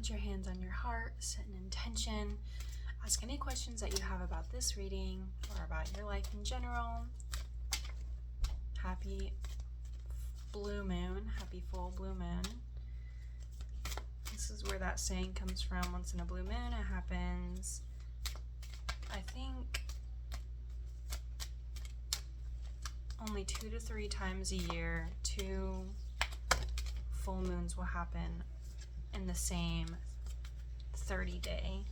put your hands on your heart, set an intention, ask any questions that you have about this reading or about your life in general. Happy blue moon, happy full blue moon. This is where that saying comes from. Once in a blue moon, it happens, I think, only 2 to 3 times a year. 2 full moons will happen in the same 30-day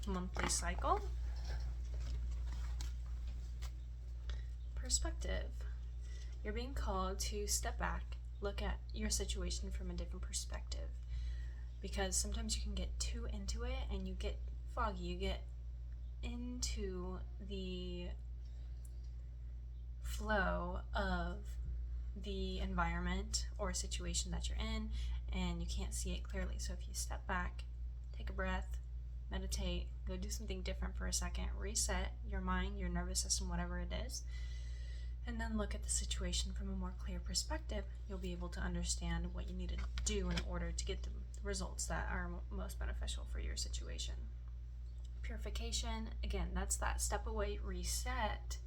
monthly cycle. Perspective. You're being called to step back, look at your situation from a different perspective, because sometimes you can get too into it and you get foggy, you get into the flow of the environment or situation that you're in and you can't see it clearly. So if you step back, take a breath, meditate, go do something different for a second, reset your mind, your nervous system, whatever it is, and then look at the situation from a more clear perspective, you'll be able to understand what you need to do in order to get the results that are most beneficial for your situation. Purification, again, that's that step away, reset,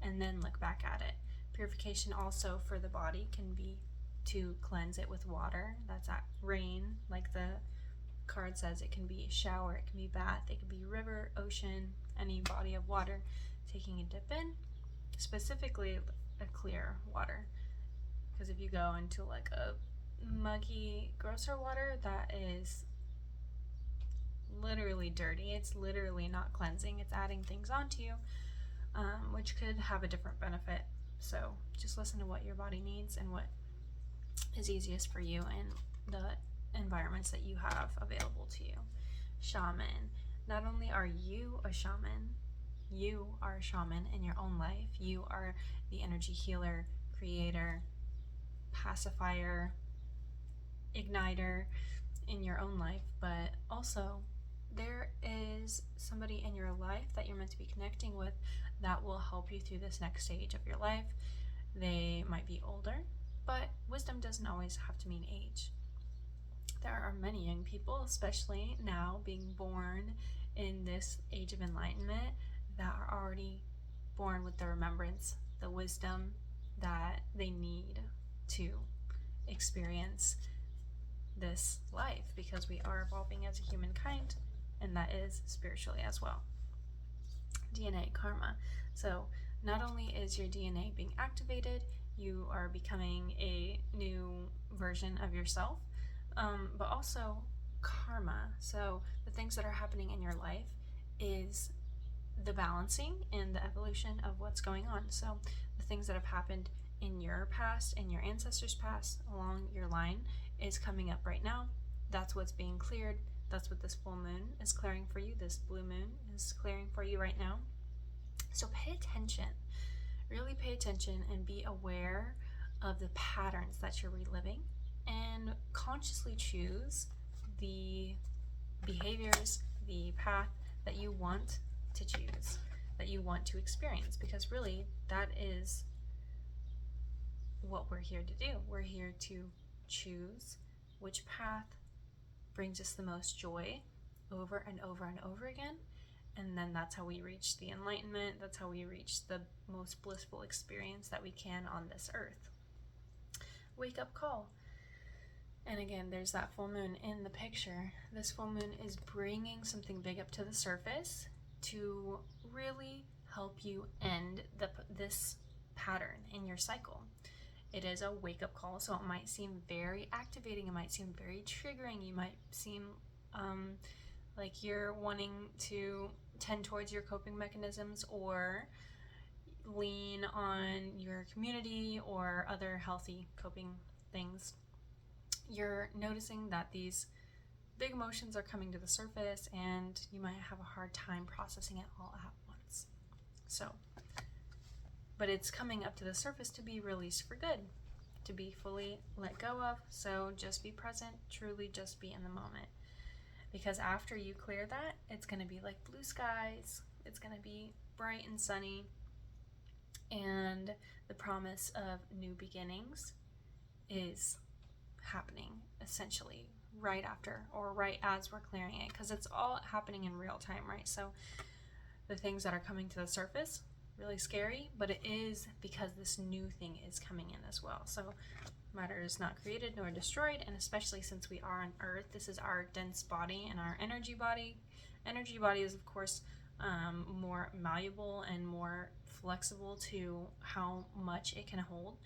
and then look back at it. Purification also for the body can be to cleanse it with water. That's at rain, like the card says. It can be a shower, it can be bath, it can be river, ocean, any body of water, taking a dip in. Specifically a clear water, because if you go into like a muggy, grosser water, that is literally dirty. It's literally not cleansing. It's adding things onto you, which could have a different benefit. So just listen to what your body needs and what is easiest for you and the environments that you have available to you. Shaman. Not only are you a shaman, you are a shaman in your own life. You are the energy healer, creator, pacifier, igniter in your own life, but also there is somebody in your life that you're meant to be connecting with that will help you through this next stage of your life. They might be older, but wisdom doesn't always have to mean age. There are many young people, especially now being born in this age of enlightenment, that are already born with the remembrance, the wisdom that they need to experience this life, because we are evolving as a humankind, and that is spiritually as well. DNA karma. So not only is your DNA being activated, you are becoming a new version of yourself, but also karma. So the things that are happening in your life is the balancing and the evolution of what's going on. So the things that have happened in your past and your ancestors' past along your line is coming up right now. That's what's being cleared. That's what this full moon is clearing for you. This blue moon is clearing for you right now. So pay attention. Really pay attention and be aware of the patterns that you're reliving, and consciously choose the behaviors, the path that you want to choose, that you want to experience, because really that is what we're here to do. We're here to choose which path brings us the most joy over and over and over again, and then that's how we reach the enlightenment. That's how we reach the most blissful experience that we can on this earth. Wake up call. And again, there's that full moon in the picture. This full moon is bringing something big up to the surface to really help you end this pattern in your cycle. It is a wake-up call, so it might seem very activating, it might seem very triggering, you might seem like you're wanting to tend towards your coping mechanisms or lean on your community or other healthy coping things. You're noticing that these big emotions are coming to the surface and you might have a hard time processing it all at once. But it's coming up to the surface to be released for good, to be fully let go of. So just be present, truly just be in the moment. Because after you clear that, it's going to be like blue skies, it's going to be bright and sunny, and the promise of new beginnings is happening essentially right after or right as we're clearing it, because it's all happening in real time, right? So the things that are coming to the surface, really scary, but it is because this new thing is coming in as well. So matter is not created nor destroyed, and especially since we are on Earth, this is our dense body and our energy body. Energy body is, of course, more malleable and more flexible to how much it can hold.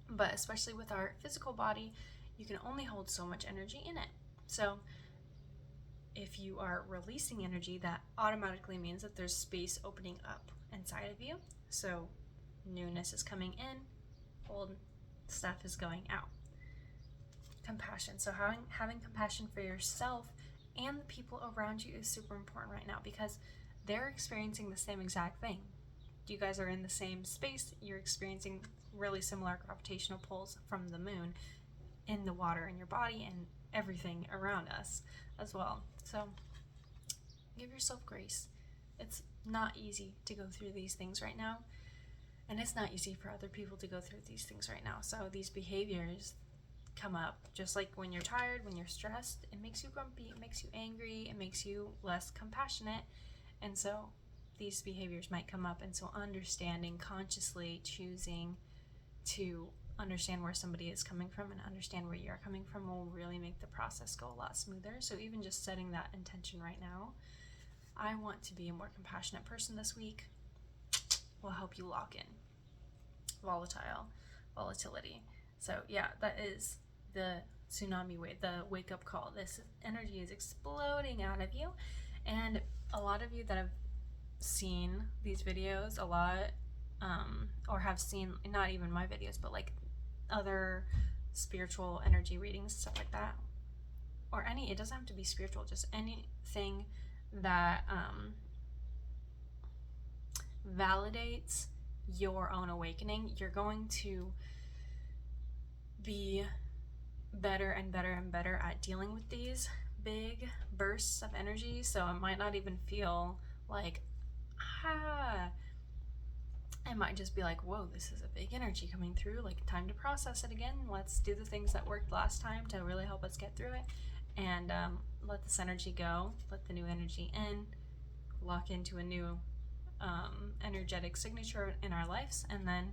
But especially with our physical body, you can only hold so much energy in it. So if you are releasing energy, that automatically means that there's space opening up inside of you. So newness is coming in, old stuff is going out. Compassion. So having compassion for yourself and the people around you is super important right now, because they're experiencing the same exact thing. You guys are in the same space. You're experiencing really similar gravitational pulls from the moon in the water in your body and everything around us as well. So give yourself grace. It's not easy to go through these things right now, and it's not easy for other people to go through these things right now. So these behaviors come up just like when you're tired, when you're stressed. It makes you grumpy, it makes you angry, it makes you less compassionate. And so these behaviors might come up, and so understanding, consciously choosing to understand where somebody is coming from and understand where you're coming from will really make the process go a lot smoother. So even just setting that intention right now, I want to be a more compassionate person this week, will help you lock in volatility. So yeah, that is the tsunami wave, the wake up call. This energy is exploding out of you, and a lot of you that have seen these videos a lot, or have seen not even my videos, but like other spiritual energy readings, stuff like that, or it doesn't have to be spiritual, just anything that validates your own awakening, you're going to be better and better and better at dealing with these big bursts of energy. So it might not even feel like it might just be like, whoa, this is a big energy coming through, like time to process it again. Let's do the things that worked last time to really help us get through it, and let this energy go, let the new energy in, lock into a new energetic signature in our lives, and then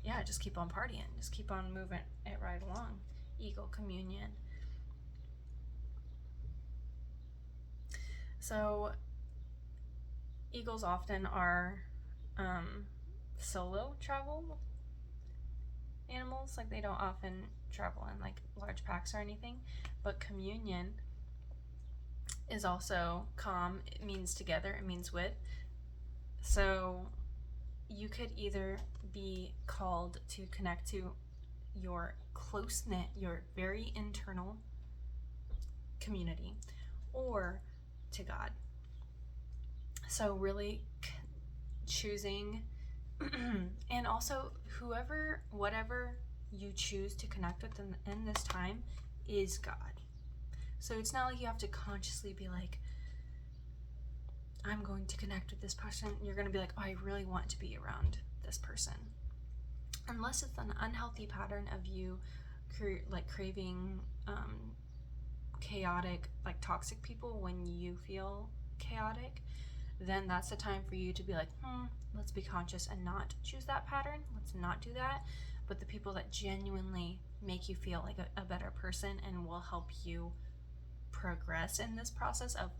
yeah, just keep on partying, just keep on moving it right along. Eagle communion. So eagles often are solo travel animals, like they don't often travel in like large packs or anything, but communion is also calm. It means together, it means with. So you could either be called to connect to your close-knit, your very internal community, or to God. So really choosing and also whatever you choose to connect with in this time is God. So it's not like you have to consciously be like, I'm going to connect with this person. You're going to be like, oh, I really want to be around this person. Unless it's an unhealthy pattern of you craving chaotic, like toxic people when you feel chaotic, then that's the time for you to be like, let's be conscious and not choose that pattern. Let's not do that. But the people that genuinely make you feel like a better person and will help you progress in this process of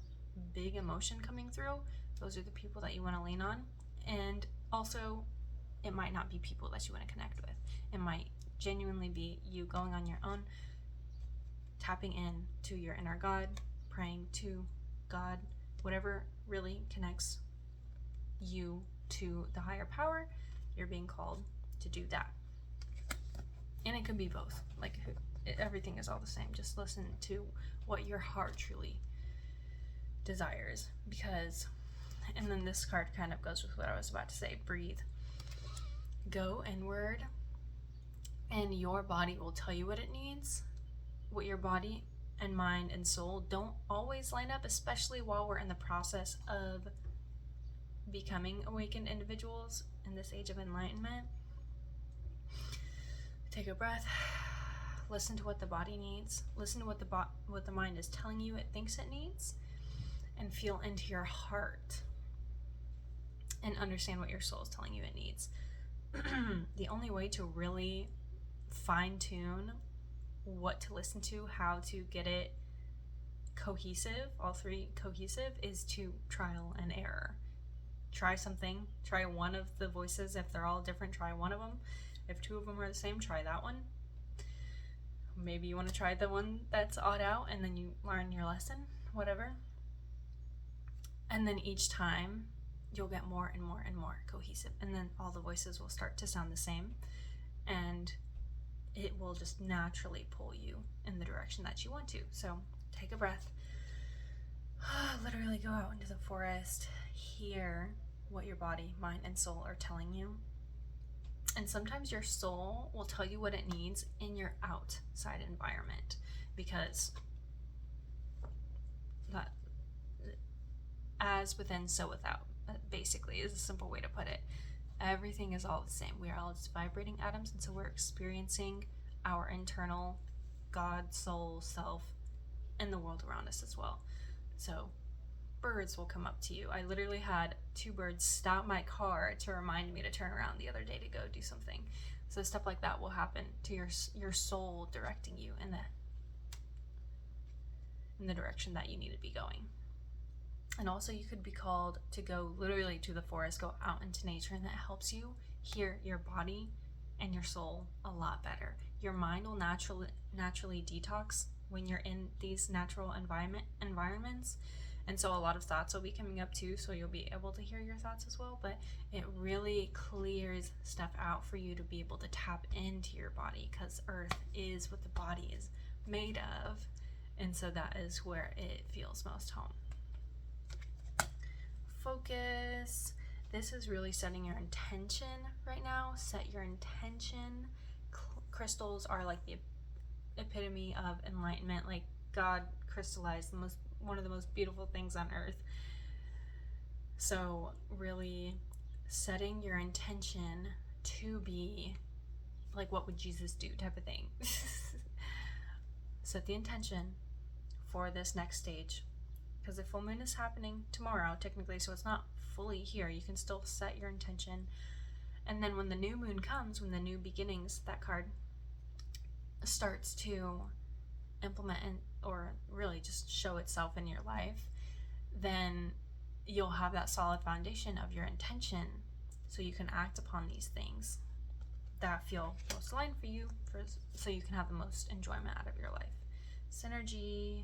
big emotion coming through, those are the people that you want to lean on. And also, it might not be people that you want to connect with. It might genuinely be you going on your own, tapping in to your inner God, praying to God, whatever really connects you to the higher power. You're being called to do that. And it could be both. Like, everything is all the same. Just listen to what your heart truly desires. Because, and then this card kind of goes with what I was about to say. Breathe. Go inward, and your body will tell you what it needs. What your body and mind and soul don't always line up, especially while we're in the process of becoming awakened individuals in this age of enlightenment. Take a breath. listen to what the body needs, listen to what the mind is telling you it thinks it needs, and feel into your heart and understand what your soul is telling you it needs. The only way to really fine-tune what to listen to, how to get it cohesive, all three cohesive, is to trial and error. Try something, try one of the voices. If they're all different, try one of them. If two of them are the same, try that one. Maybe you want to try the one that's odd out and then you learn your lesson, whatever. And then each time you'll get more and more and more cohesive, and then all the voices will start to sound the same, and it will just naturally pull you in the direction that you want to. So take a breath, literally go out into the forest, hear what your body, mind, and soul are telling you. And sometimes your soul will tell you what it needs in your outside environment, because that, as within, so without, basically, is a simple way to put it. Everything is all the same. We are all just vibrating atoms, and so we're experiencing our internal God, soul, self, and the world around us as well. So birds will come up to you. I literally had 2 birds stop my car to remind me to turn around the other day to go do something. So stuff like that will happen to your soul, directing you in the direction that you need to be going. And also you could be called to go literally to the forest, go out into nature, and that helps you hear your body and your soul a lot better. Your mind will naturally detox when you're in these natural environments. And so a lot of thoughts will be coming up too, so you'll be able to hear your thoughts as well, but it really clears stuff out for you to be able to tap into your body, because earth is what the body is made of, and so that is where it feels most home. Focus. This is really setting your intention right now. Set your intention. Crystals are like the epitome of enlightenment. Like God crystallized one of the most beautiful things on earth. So really setting your intention to be like, what would Jesus do type of thing. Set the intention for this next stage, because the full moon is happening tomorrow technically, so it's not fully here. You can still set your intention, and then when the new moon comes, when the new beginnings, that card starts to implement or really just show itself in your life, then you'll have that solid foundation of your intention, so you can act upon these things that feel most aligned for you, so you can have the most enjoyment out of your life. Synergy.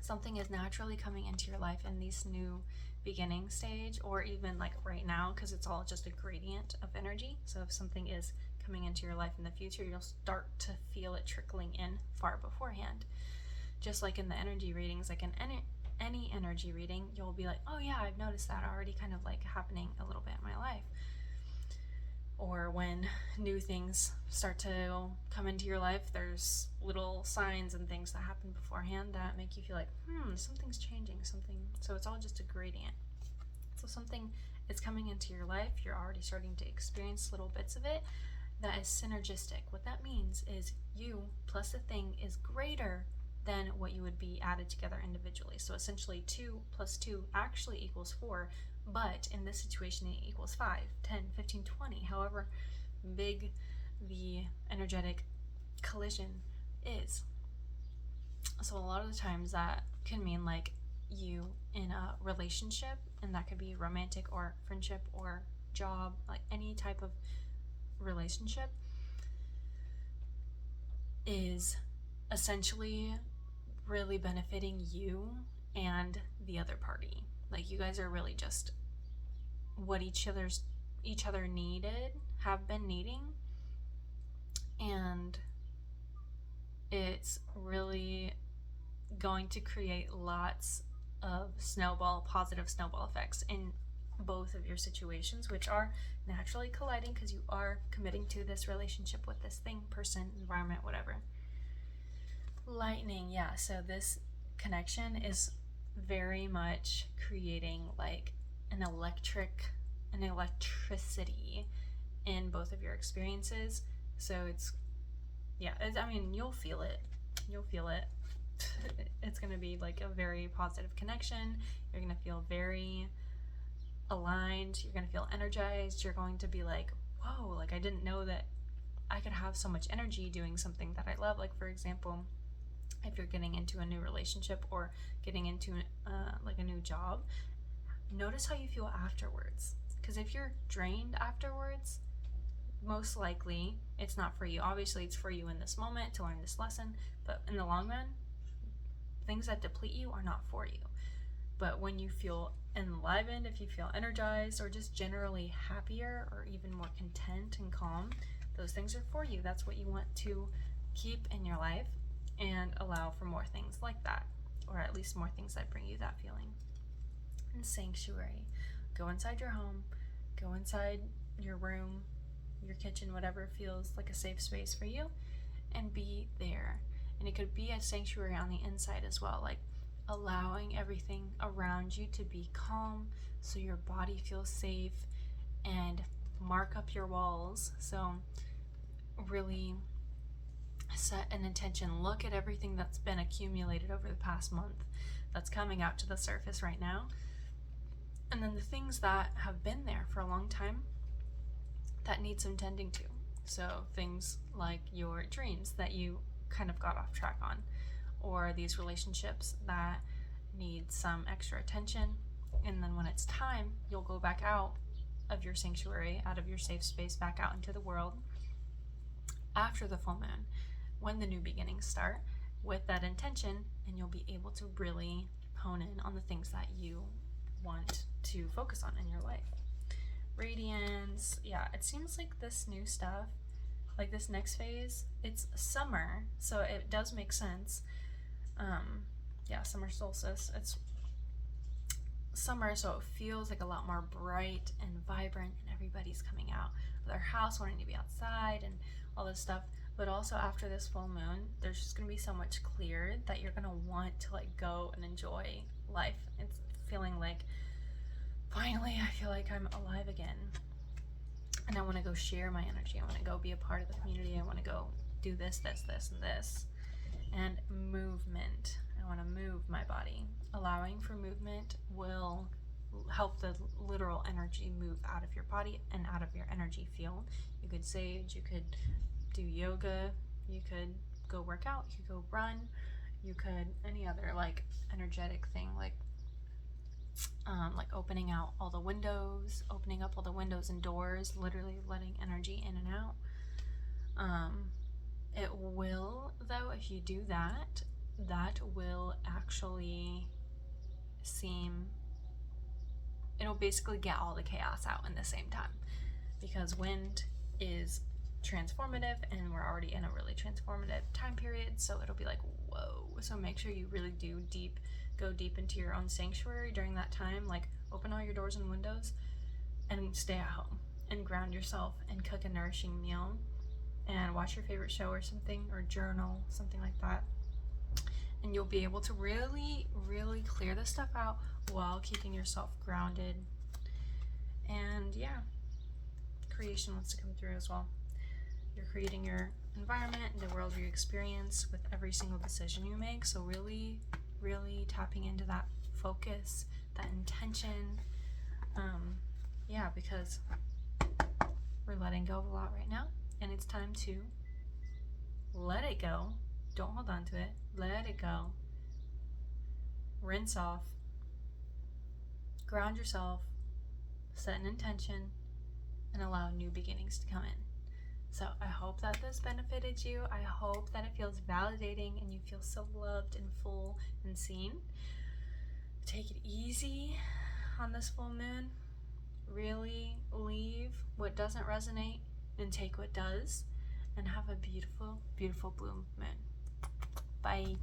Something is naturally coming into your life in this new beginning stage, or even like right now, because it's all just a gradient of energy. So if something is coming into your life in the future, you'll start to feel it trickling in far beforehand. Just like in the energy readings, like in any energy reading, you'll be like, oh yeah, I've noticed that already kind of like happening a little bit in my life. Or when new things start to come into your life, there's little signs and things that happen beforehand that make you feel like, something's changing, something. So it's all just a gradient. So something is coming into your life, you're already starting to experience little bits of it, that is synergistic. What that means is you plus the thing is greater than what you would be added together individually. So essentially 2 plus 2 actually equals 4, but in this situation it equals 5, 10, 15, 20, however big the energetic collision is. So a lot of the times that can mean like you in a relationship, and that could be romantic or friendship or job, like any type of relationship, is essentially really benefiting you and the other party. Like you guys are really just what each other needed, have been needing, and it's really going to create lots of positive snowball effects in both of your situations, which are naturally colliding because you are committing to this relationship with this thing, person, environment, whatever. Lightning, yeah, so this connection is very much creating like an electricity in both of your experiences. So it's yeah, I mean, you'll feel it. You'll feel it. It's going to be like a very positive connection. You're going to feel very aligned. You're going to feel energized. You're going to be like, whoa, like I didn't know that I could have so much energy doing something that I love. Like, for example, if you're getting into a new relationship or getting into like a new job, notice how you feel afterwards. Because if you're drained afterwards, most likely it's not for you. Obviously, it's for you in this moment to learn this lesson, but in the long run, things that deplete you are not for you. But when you feel enlivened, if you feel energized, or just generally happier or even more content and calm, those things are for you. That's what you want to keep in your life and allow for more things like that, or at least more things that bring you that feeling. And sanctuary. Go inside your home, go inside your room, your kitchen, whatever feels like a safe space for you, and be there. And it could be a sanctuary on the inside as well, like allowing everything around you to be calm so your body feels safe, and mark up your walls. So really set an intention. Look at everything that's been accumulated over the past month that's coming out to the surface right now. And then the things that have been there for a long time that need some tending to. So things like your dreams that you kind of got off track on, or these relationships that need some extra attention. And then when it's time, you'll go back out of your sanctuary, out of your safe space, back out into the world after the full moon, when the new beginnings start, with that intention, and you'll be able to really hone in on the things that you want to focus on in your life. Radiance, yeah, it seems like this new stuff, like this next phase, it's summer, so it does make sense. Yeah, summer solstice, it's summer, so it feels like a lot more bright and vibrant, and everybody's coming out of their house wanting to be outside and all this stuff. But also after this full moon, there's just going to be so much cleared that you're going to want to like go and enjoy life. It's feeling like, finally, I feel like I'm alive again. And I want to go share my energy. I want to go be a part of the community. I want to go do this, this, this, and this. And movement. I want to move my body. Allowing for movement will help the literal energy move out of your body and out of your energy field. You could sage, you could do yoga, you could go work out, you could go run, you could any other like energetic thing, like opening out all the windows, opening up all the windows and doors, literally letting energy in and out. It will, though, if you do that, that will actually it'll basically get all the chaos out in the same time, because wind is transformative and we're already in a really transformative time period, so it'll be like, whoa. So make sure you really do go deep into your own sanctuary during that time. Like, open all your doors and windows and stay at home and ground yourself and cook a nourishing meal and watch your favorite show or something, or journal, something like that. And you'll be able to really, really clear this stuff out while keeping yourself grounded. And yeah, creation wants to come through as well. You're creating your environment and the world you experience with every single decision you make. So really, really tapping into that focus, that intention. Yeah, because we're letting go of a lot right now, and it's time to let it go. Don't hold on to it. Let it go. Rinse off. Ground yourself. Set an intention, and allow new beginnings to come in. So I hope that this benefited you. I hope that it feels validating and you feel so loved and full and seen. Take it easy on this full moon. Really leave what doesn't resonate and take what does. And have a beautiful, beautiful blue moon. Bye.